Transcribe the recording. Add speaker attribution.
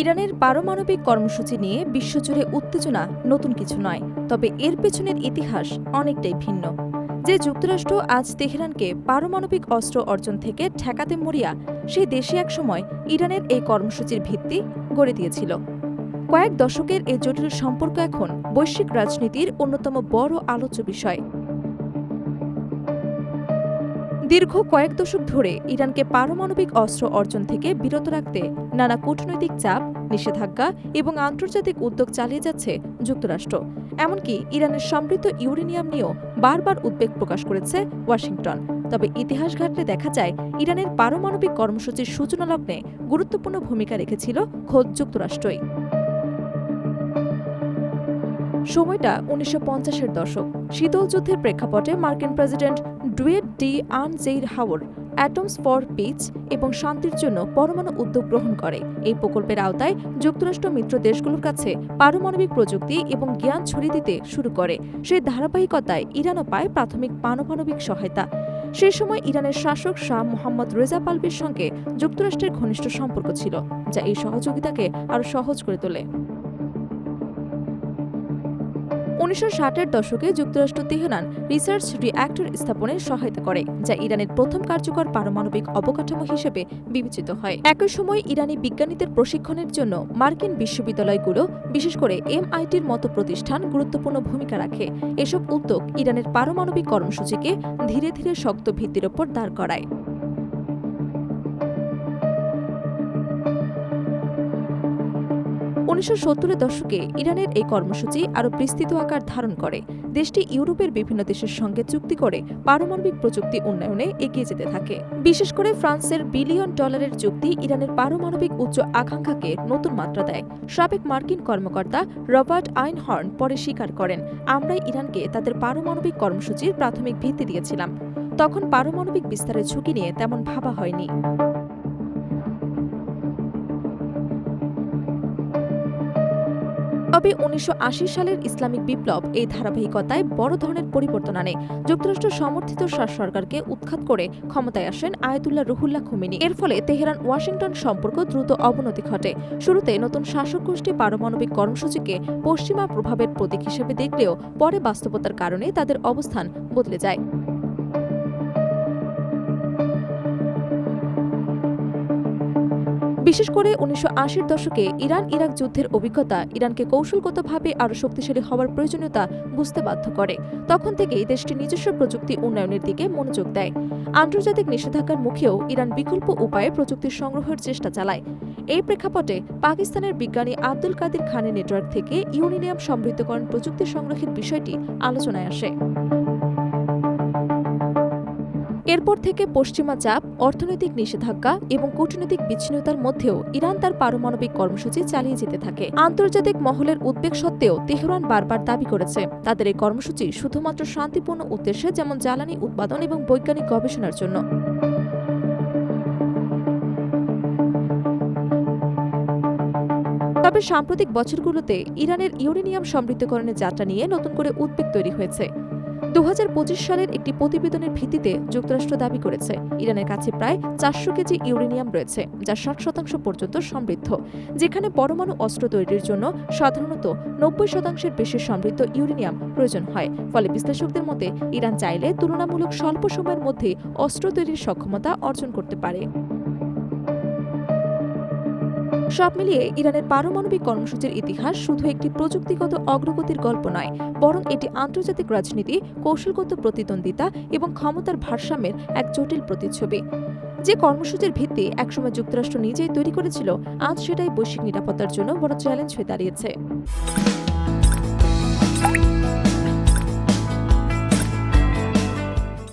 Speaker 1: ইরানের পারমাণবিক কর্মসূচি নিয়ে বিশ্বজুড়ে উত্তেজনা নতুন কিছু নয়, তবে এর পেছনের ইতিহাস অনেকটাই ভিন্ন। যে যুক্তরাষ্ট্র আজ তেহরানকে পারমাণবিক অস্ত্র অর্জন থেকে ঠেকাতে মরিয়া, সেই দেশে একসময় ইরানের এই কর্মসূচির ভিত্তি গড়ে দিয়েছিল। কয়েক দশকের এই জটিল সম্পর্ক এখন বৈশ্বিক রাজনীতির অন্যতম বড় আলোচ্য বিষয়। দীর্ঘ কয়েক দশক ধরে ইরানকে পারমাণবিক অস্ত্র অর্জন থেকে বিরত রাখতে নানা কূটনৈতিক চাপ, নিষেধাজ্ঞা এবং আন্তর্জাতিক উদ্যোগ চালিয়ে যাচ্ছে যুক্তরাষ্ট্র। এমনকি ইরানের সমৃদ্ধ ইউরেনিয়াম নিয়েও বারবার উদ্বেগ প্রকাশ করেছে ওয়াশিংটন। তবে ইতিহাস ঘাটলে দেখা যায়, ইরানের পারমাণবিক কর্মসূচির সূচনা লগ্নে গুরুত্বপূর্ণ ভূমিকা রেখেছিল খোদ যুক্তরাষ্ট্রই। সময়টা ১৯৫০-এর দশক। শীতল যুদ্ধের প্রেক্ষাপটে মার্কিন প্রেসিডেন্ট ডুয়েট ডি আইনজেইরহাওয়ার অ্যাটমস ফর পিস এবং শান্তির জন্য পরমাণু উদ্যোগ গ্রহণ করে। এই প্রকল্পের আওতায় যুক্তরাষ্ট্র মিত্র দেশগুলোর কাছে পারমাণবিক প্রযুক্তি এবং জ্ঞান ছড়িয়ে দিতে শুরু করে। সেই ধারাবাহিকতায় ইরানও পায় প্রাথমিক পারমাণবিক সহায়তা। সেই সময় ইরানের শাসক শাহ মোহাম্মদ রেজা পাহলভির সঙ্গে যুক্তরাষ্ট্রের ঘনিষ্ঠ সম্পর্ক ছিল, যা এই সহযোগিতাকে আরও সহজ করে তোলে। ১৯৬০-এর দশকে যুক্তরাষ্ট্র তেহরান রিসার্চ রিঅ্যাক্টর স্থাপনে সহায়তা করে, যা ইরানের প্রথম কার্যকর পারমাণবিক অবকাঠামো হিসেবে বিবেচিত হয়। একই সময় ইরানি বিজ্ঞানীদের প্রশিক্ষণের জন্য মার্কিন বিশ্ববিদ্যালয়গুলো, বিশেষ করে MITর মতো প্রতিষ্ঠান গুরুত্বপূর্ণ ভূমিকা রাখে। এসব উদ্যোগ ইরানের পারমাণবিক কর্মসূচিকে ধীরে ধীরে শক্ত ভিত্তির ওপর দাঁড় করায়। ১৯৭০-এর দশকে ইরানের এই কর্মসূচি আরও বিস্তৃত আকার ধারণ করে। দেশটি ইউরোপের বিভিন্ন দেশের সঙ্গে চুক্তি করে পারমাণবিক প্রযুক্তি উন্নয়নে এগিয়ে যেতে থাকে। বিশেষ করে ফ্রান্সের $1 বিলিয়ন চুক্তি ইরানের পারমাণবিক উচ্চ আকাঙ্ক্ষাকে নতুন মাত্রা দেয়। সাবেক মার্কিন কর্মকর্তা রবার্ট আইনহর্ন পরে স্বীকার করেন, আমরাই ইরানকে তাদের পারমাণবিক কর্মসূচির প্রাথমিক ভিত্তি দিয়েছিলাম। তখন পারমাণবিক বিস্তারের ঝুঁকি নিয়ে তেমন ভাবা হয়নি। তবে ১৯৮০ সালের ইসলামিক বিপ্লব এই ধারাবাহিকতায় বড় ধরনের পরিবর্তন আনে। যুক্তরাষ্ট্র সমর্থিত শাহ সরকারকে উৎখাত করে ক্ষমতায় আসেন আয়াতুল্লাহ রুহুল্লাহ খোমেনি। এর ফলে তেহরান ওয়াশিংটন সম্পর্ক দ্রুত অবনতি ঘটে। শুরুতে নতুন শাসক গোষ্ঠী পারমাণবিক কর্মসূচিকে পশ্চিমা প্রভাবের প্রতীক হিসেবে দেখলেও পরে বাস্তবতার কারণে তাদের অবস্থান বদলে যায়। বিশেষ করে ১৯৮০-এর দশকে ইরান ইরাক যুদ্ধের অভিজ্ঞতা ইরানকে কৌশলগতভাবে আরও শক্তিশালী হওয়ার প্রয়োজনীয়তা বুঝতে বাধ্য করে। তখন থেকেই দেশটি নিজস্ব প্রযুক্তি উন্নয়নের দিকে মনোযোগ দেয়। আন্তর্জাতিক নিষেধাজ্ঞার মুখেও ইরান বিকল্প উপায়ে প্রযুক্তি সংগ্রহের চেষ্টা চালায়। এই প্রেক্ষাপটে পাকিস্তানের বিজ্ঞানী আব্দুল কাদির খানের নেটওয়ার্ক থেকে ইউরেনিয়াম সমৃদ্ধকরণ প্রযুক্তি সংগ্রহের বিষয়টি আলোচনায় আসে। এরপর থেকে পশ্চিমা চাপ, অর্থনৈতিক নিষেধাজ্ঞা এবং কূটনৈতিক বিচ্ছিন্নতার মধ্যেও ইরান তার পারমাণবিক কর্মসূচি চালিয়ে যেতে থাকে। আন্তর্জাতিক মহলের উদ্বেগ সত্ত্বেও তেহরান বারবার দাবি করেছে, তাদের এই কর্মসূচি শুধুমাত্র শান্তিপূর্ণ উদ্দেশ্যে, যেমন জ্বালানি উৎপাদন এবং বৈজ্ঞানিক গবেষণার জন্য। তবে সাম্প্রতিক বছরগুলোতে ইরানের ইউরেনিয়াম সমৃদ্ধকরণের যাত্রা নিয়ে নতুন করে উদ্বেগ তৈরি হয়েছে। ২০২৫ সালের একটি প্রতিবেদনের ভিত্তিতে যুক্তরাষ্ট্র দাবি করেছে, ইরানের কাছে প্রায় ৪০০ কেজি ইউরেনিয়াম রয়েছে, যা ৬০% পর্যন্ত সমৃদ্ধ, যেখানে পরমাণু অস্ত্র তৈরির জন্য সাধারণত ৯০% বেশি সমৃদ্ধ ইউরেনিয়াম প্রয়োজন হয়। ফলে বিশ্লেষকদের মতে ইরান চাইলে তুলনামূলক স্বল্প সময়ের মধ্যে অস্ত্র তৈরির সক্ষমতা অর্জন করতে পারে। সব মিলিয়ে ইরানের পারমাণবিক কর্মসূচির ইতিহাস শুধু একটি প্রযুক্তিগত অগ্রগতির গল্প নয়, বরং এটি আন্তর্জাতিক রাজনীতি, কৌশলগত প্রতিদ্বন্দ্বিতা এবং ক্ষমতার ভারসাম্যের এক জটিল প্রতিচ্ছবি। যে কর্মসূচির ভিত্তি একসময় যুক্তরাষ্ট্র নিজেই তৈরি করেছিল, আজ সেটাই বৈশ্বিক নিরাপত্তার জন্য বড় চ্যালেঞ্জ হয়ে দাঁড়িয়েছে।